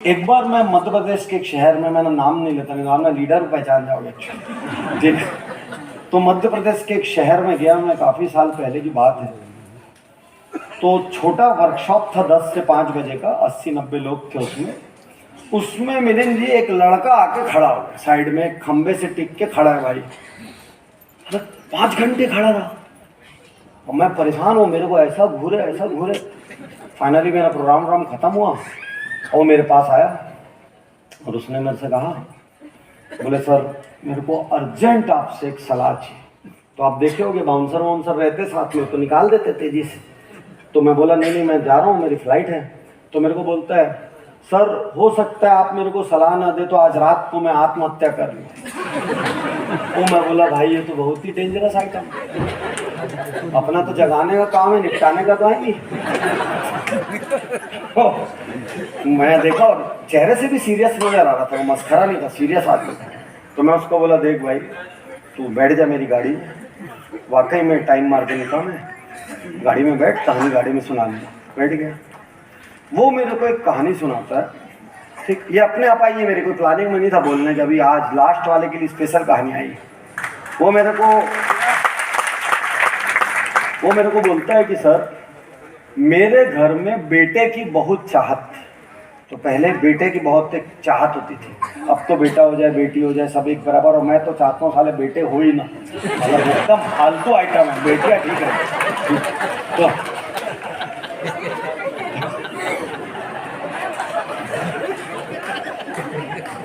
एक बार मैं मध्य प्रदेश के एक शहर में, मैंने नाम नहीं लेता, नहीं नाम लीडर पहचान जाओगे ठीक। तो मध्य प्रदेश के एक शहर में गया मैं, काफ़ी साल पहले की बात है। तो छोटा वर्कशॉप था 10 से 5 बजे का, 80-90 लोग थे उसमें। उसमें मिलिंद जी एक लड़का आके खड़ा हो गया साइड में, खंबे से टिक के खड़ा है भाई। 5 घंटे खड़ा रहा और मैं परेशान हूँ, मेरे को ऐसा घूरे। फाइनली मेरा प्रोग्राम खत्म हुआ और वो मेरे पास आया और उसने मेरे से कहा, बोले सर मेरे को अर्जेंट आपसे एक सलाह चाहिए। तो आप देखे होगे बाउंसर रहते साथ में तो निकाल देते तेजी से। तो मैं बोला नहीं मैं जा रहा हूँ, मेरी फ्लाइट है। तो मेरे को बोलता है, सर हो सकता है आप मेरे को सलाह ना दे तो आज रात को मैं आत्महत्या कर लूँ। तो मैं बोला भाई ये तो बहुत ही डेंजरस आइटम, अपना तो जगाने का काम है, निपटाने का तो है नहीं। मैं देखा और चेहरे से भी सीरियस नजर आ रहा था, वो मस्खरा नहीं था, सीरियस आदमी था। तो मैं उसको बोला देख भाई तू बैठ जा मेरी गाड़ी में, वाकई में टाइम मार के निकला, मैं गाड़ी में बैठ, कहानी गाड़ी में सुना लूँगा। बैठ गया, वो मेरे को एक कहानी सुनाता है, ठीक। ये अपने आप आई है, मेरे को प्लानिंग में नहीं था बोलने, जब आज लास्ट वाले के लिए स्पेशल कहानी आई। वो मेरे को बोलता है कि सर मेरे घर में बेटे की बहुत चाहत थी। तो पहले बेटे की बहुत एक चाहत होती थी, अब तो बेटा हो जाए बेटी हो जाए सब एक बराबर। और मैं तो चाहता हूँ साले बेटे हो ही ना, मतलब एकदम फालतू आइटम है, बेटियाँ ठीक है।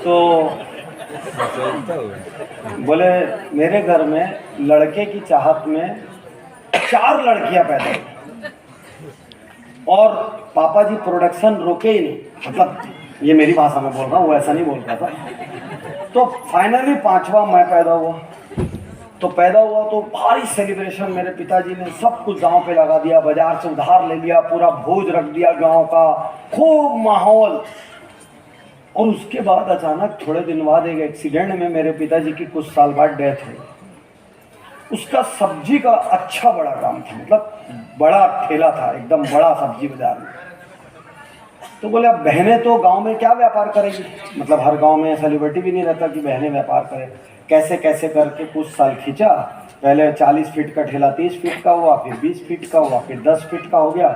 तो बोले मेरे घर में लड़के की चाहत में 4 लड़कियां पैदा हुई और पापा जी प्रोडक्शन रोके ही नहीं, मतलब ये मेरी भाषा में बोल रहा हूँ, वो ऐसा नहीं बोल रहा था। तो फाइनली 5वां मैं पैदा हुआ। तो पैदा हुआ तो भारी सेलिब्रेशन, मेरे पिताजी ने सब कुछ गांव पे लगा दिया, बाजार से उधार ले लिया, पूरा भोज रख दिया गांव का, खूब माहौल। और उसके बाद अचानक थोड़े दिन बाद एक एक्सीडेंट में मेरे पिताजी की कुछ साल बाद डेथ हुई। उसका सब्जी का अच्छा बड़ा काम था, मतलब बड़ा ठेला था, एकदम बड़ा सब्जी बाजार में। तो बोले अब बहनें तो गांव में क्या व्यापार करेगी, मतलब हर गांव में सेलिब्रिटी भी नहीं रहता कि बहनें व्यापार करें। कैसे कैसे करके कुछ साल खींचा, पहले 40 फीट का ठेला 30 फीट का हुआ, फिर 20 फीट का हुआ, फिर 10 फीट का हो गया।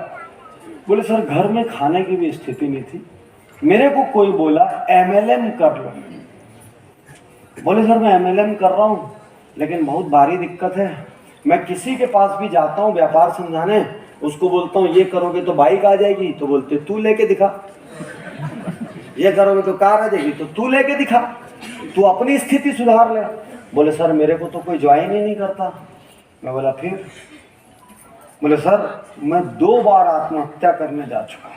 बोले सर घर में खाने की भी स्थिति नहीं थी। मेरे को कोई बोला MLM कर लो। बोले सर मैं MLM कर रहा हूँ लेकिन बहुत भारी दिक्कत है, मैं किसी के पास भी जाता हूँ व्यापार समझाने, उसको बोलता हूँ ये करोगे तो बाइक आ जाएगी, तो बोलते तू लेके दिखा, ये करोगे तो कार आ जाएगी, तो तू लेके दिखा, तू अपनी स्थिति सुधार ले। बोले सर मेरे को तो कोई ज्वाइन ही नहीं करता। मैं बोला फिर? बोले सर मैं 2 बार आत्महत्या करने जा चुका।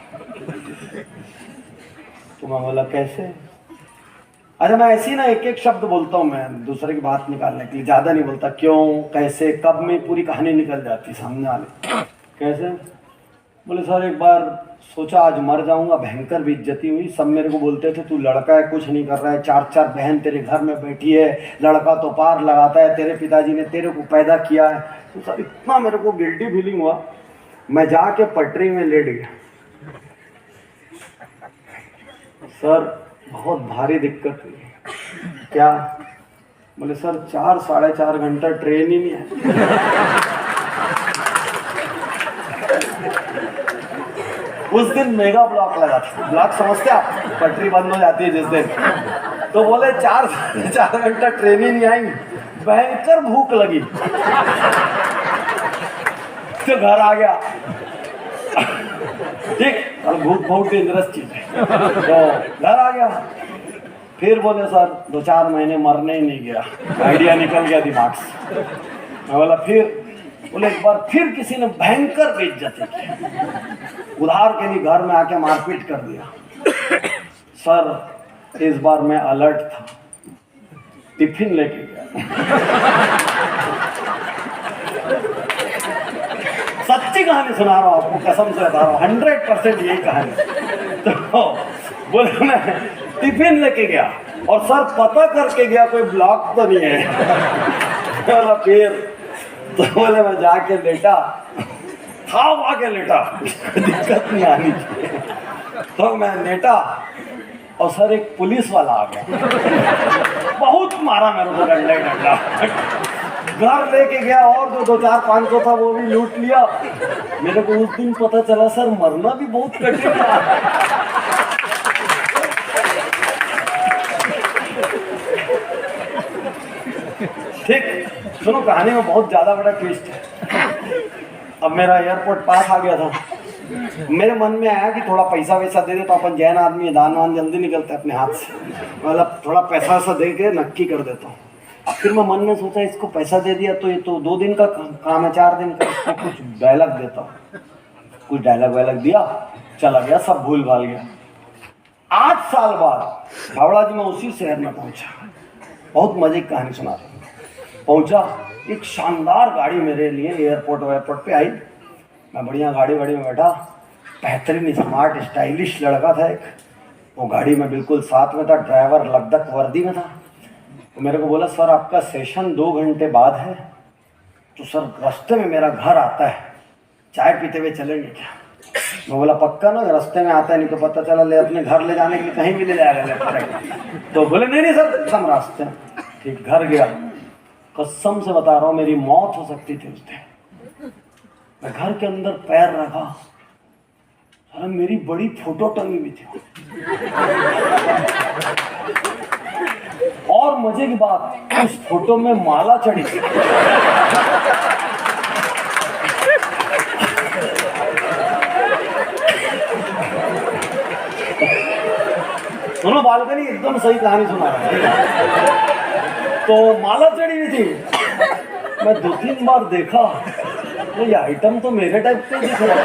तो मैं बोला कैसे? अच्छा मैं ऐसी ना एक शब्द बोलता हूँ, मैं दूसरे की बात निकालने के लिए ज़्यादा नहीं बोलता, क्यों कैसे कब में पूरी कहानी निकल जाती सामने वाले। कैसे? बोले सर एक बार सोचा आज मर जाऊंगा, भयंकर बेइज्जती हुई। सब मेरे को बोलते थे तू लड़का है कुछ नहीं कर रहा है, 4 बहन तेरे घर में बैठी है, लड़का तो पार लगाता है, तेरे पिताजी ने तेरे को पैदा किया है। तो सर इतना मेरे को गिल्टी फीलिंग हुआ, मैं जाके पटरी में लेट गया। सर बहुत भारी दिक्कत हुई। क्या? बोले सर 4-4.5 घंटा ट्रेन ही नहीं है। उस दिन मेगा ब्लॉक लगा था, ब्लॉक समझते आप, पटरी बंद हो जाती है जिस दिन। तो बोले 4 घंटा ट्रेन ही नहीं आई, भयंकर भूख लगी तो घर आ गया। ठीक, और भूख बहुत डेंजरस चीज है। तो घर आ गया, फिर बोले सर 2-4 महीने मरने ही नहीं गया, आइडिया निकल गया दिमाग से। मैं बोला फिर? बोले एक बार फिर किसी ने भयंकर बेइज्जती की, उधार के लिए घर में आके मारपीट कर दिया। सर इस बार मैं अलर्ट था, टिफिन लेके गया। सच्ची कहानी सुना रहा हूँ आपको, कसम से बता रहा हूँ, 100% यही कहानी। तो बोले मैं टिफिन लेके गया और सर पता करके गया कोई ब्लॉक तो नहीं है। बोला फिर? तो बोले मैं जाके लेटा, खाओ आके लेटा, दिक्कत नहीं आनी चाहिए। तो मैं लेटा और सर एक पुलिस वाला आ गया, बहुत मारा मेरे को डंडा ही डंडा। घर लेके गया और जो 2-4-500 था वो भी लूट लिया। मेरे को उस दिन पता चला सर मरना भी बहुत कठिन था। ठीक, सुनो कहानी में बहुत ज्यादा बड़ा ट्विस्ट है। अब मेरा एयरपोर्ट पास आ गया था, मेरे मन में आया कि थोड़ा पैसा वैसा दे दे तो अपन जैन आदमी दान वान जल्दी निकलते अपने हाथ से, मतलब थोड़ा पैसा वैसा दे के नक्की कर देता हूँ। फिर मैं मन में सोचा इसको पैसा दे दिया तो ये तो 2 दिन का काम है, 4 दिन का, इसको कुछ डायलॉग देता हूँ। कुछ डायलॉग वायलॉग दिया, चला गया, सब भूल भाल गया। 8 साल बाद हावड़ा जी में उसी शहर में पहुंचा, बहुत मजे की कहानी सुना रहा हूँ। पहुंचा, एक शानदार गाड़ी मेरे लिए एयरपोर्ट पे आई। मैं बढ़िया गाड़ी में बैठा, बेहतरीन स्मार्ट स्टाइलिश लड़का था एक, वो गाड़ी में बिल्कुल साथ में था, ड्राइवर लद्दाख वर्दी में था। तो मेरे को बोला सर आपका सेशन 2 घंटे बाद है, तो सर रास्ते में मेरा घर आता है, चाय पीते हुए चलेंगे क्या? मैं बोला पक्का ना, रास्ते में आता है, नहीं तो पता चला ले अपने घर ले जाने के लिए कहीं भी ले जाएगा। तो बोले नहीं सर एकदम रास्ते में। ठीक, घर गया, कसम से बता रहा हूँ मेरी मौत हो सकती थी उस दिन। मैं घर के अंदर पैर रखा, अरे मेरी बड़ी फोटो टंगी हुई थी। और मजे की बात, उस फोटो में माला चढ़ी थी। सुनो बालकनी एकदम सही कहानी सुना रहा है। तो माला चढ़ी हुई थी, मैं 2-3 बार देखा, ये आइटम तो मेरे टाइप के दिख रहा है।